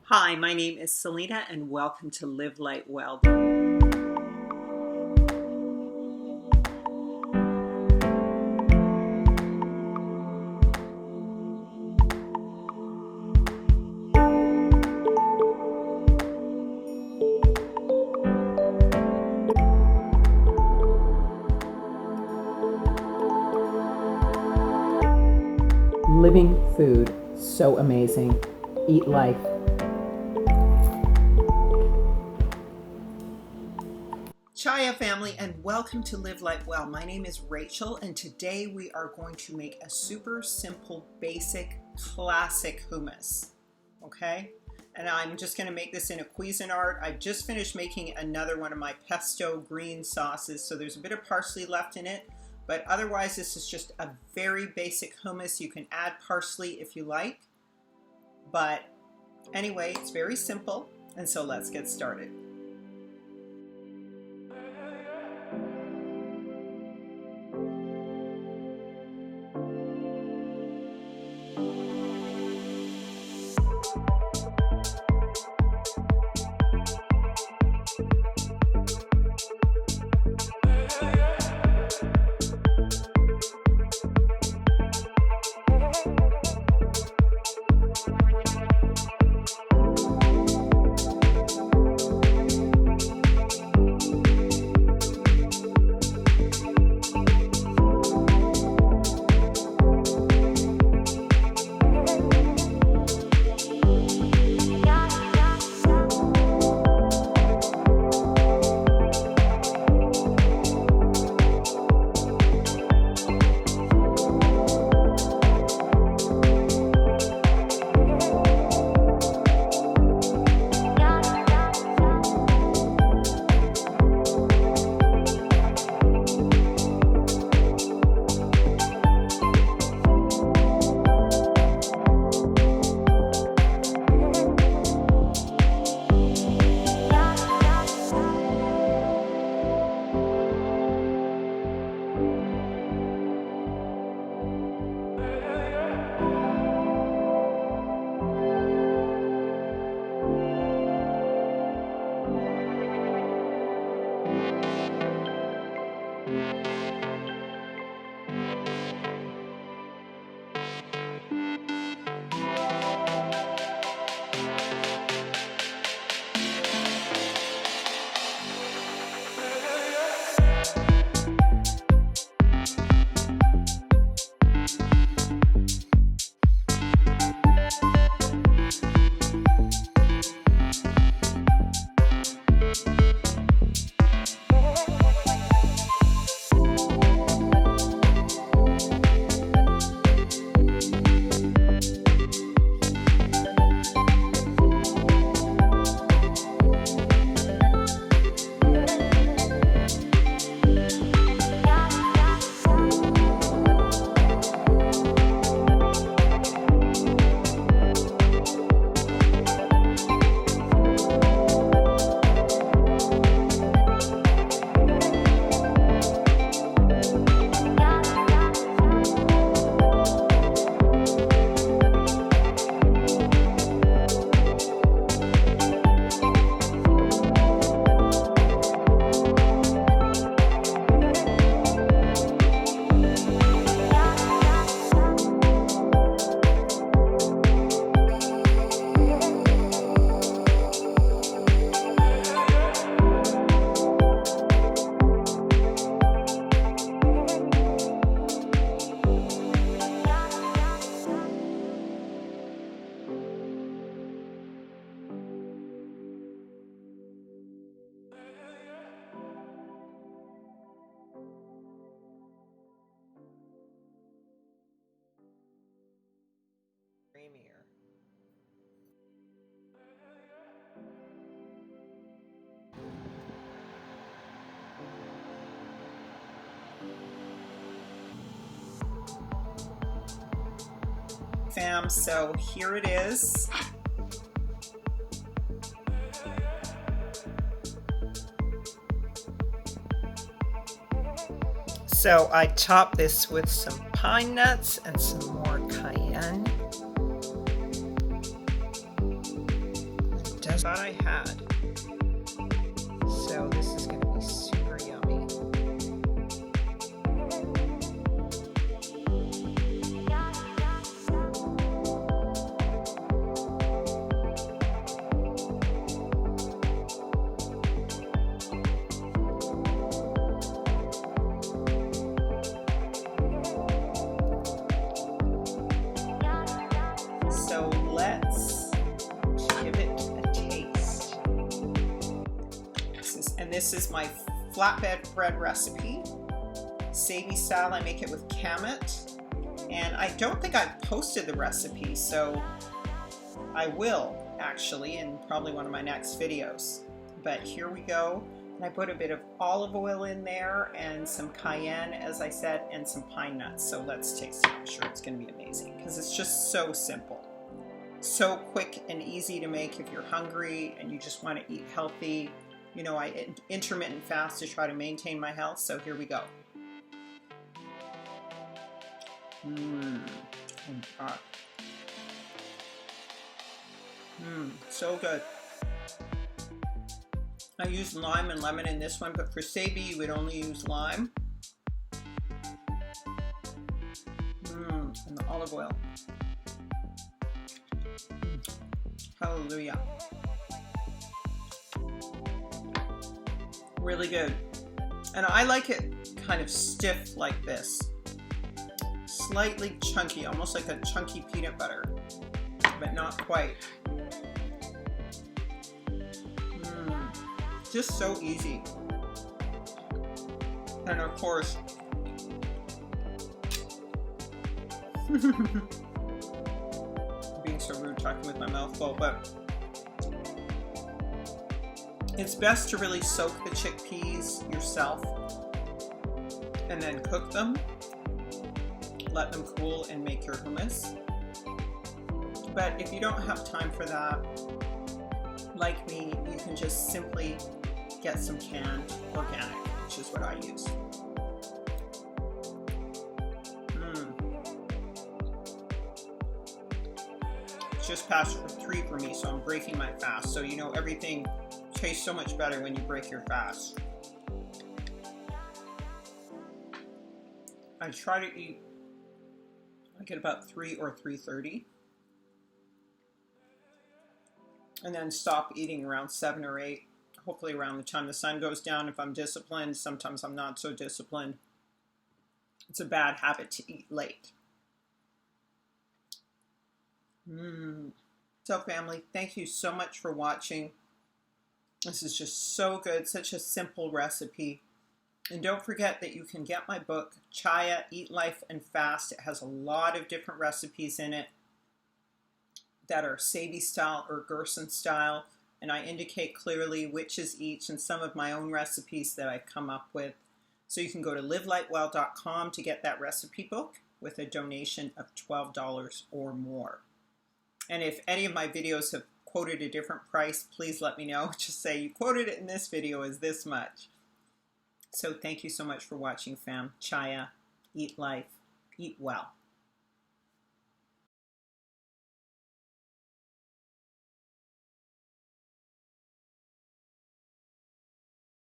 Hi, my name is Selena and welcome to Live Light Well. Living food, so amazing. Eat life. Chaya family, and welcome to Live Light Well. My name is Rachel, and today we are going to make a super simple, basic, classic hummus. Okay? And I'm just going to make this in a Cuisinart. I just finished making another one of my pesto green sauces, so there's a bit of parsley left in it. But otherwise, this is just a very basic hummus. You can add parsley if you like. But anyway, it's very simple. And so let's get started. Creamier. Fam, so here it is. So I top this with some pine nuts and some more cayenne. does that I had. So this is going to be super yummy. So let's give it a taste. This is my flatbed bread recipe. Sadie style, I make it with kamut. And I don't think I've posted the recipe, so I will actually in probably one of my next videos. But here we go. And I put a bit of olive oil in there and some cayenne, as I said, and some pine nuts. So let's taste it. I'm sure it's going to be amazing because it's just so simple. So quick and easy to make if you're hungry and you just want to eat healthy. You know, I intermittent fast to try to maintain my health, so here we go. So good. I use lime and lemon in this one, but for Sabi, you would only use lime. And the olive oil. Hallelujah. Really good. And I like it kind of stiff like this. Slightly chunky, almost like a chunky peanut butter, but not quite. Just so easy. And of course, being so rude talking with my mouth full, but it's best to really soak the chickpeas yourself and then cook them, let them cool and make your hummus. But if you don't have time for that, like me, you can just simply get some canned organic, which is what I use. It's just past 3 for me, so I'm breaking my fast. So you know everything tastes so much better when you break your fast. I try to eat like at about 3 or 3:30. And then stop eating around 7 or 8, hopefully around the time the sun goes down if I'm disciplined. Sometimes I'm not so disciplined. It's a bad habit to eat late. So family, thank you so much for watching. This is just so good, such a simple recipe. And don't forget that you can get my book, Chaya, Eat Life and Fast. It has a lot of different recipes in it that are Sadie style or Gerson style, and I indicate clearly which is each and some of my own recipes that I've come up with. So you can go to livelightwell.com to get that recipe book with a donation of $12 or more. And if any of my videos have quoted a different price, please let me know. Just say you quoted it in this video as this much. So thank you so much for watching, fam. Chaya, eat life, eat well.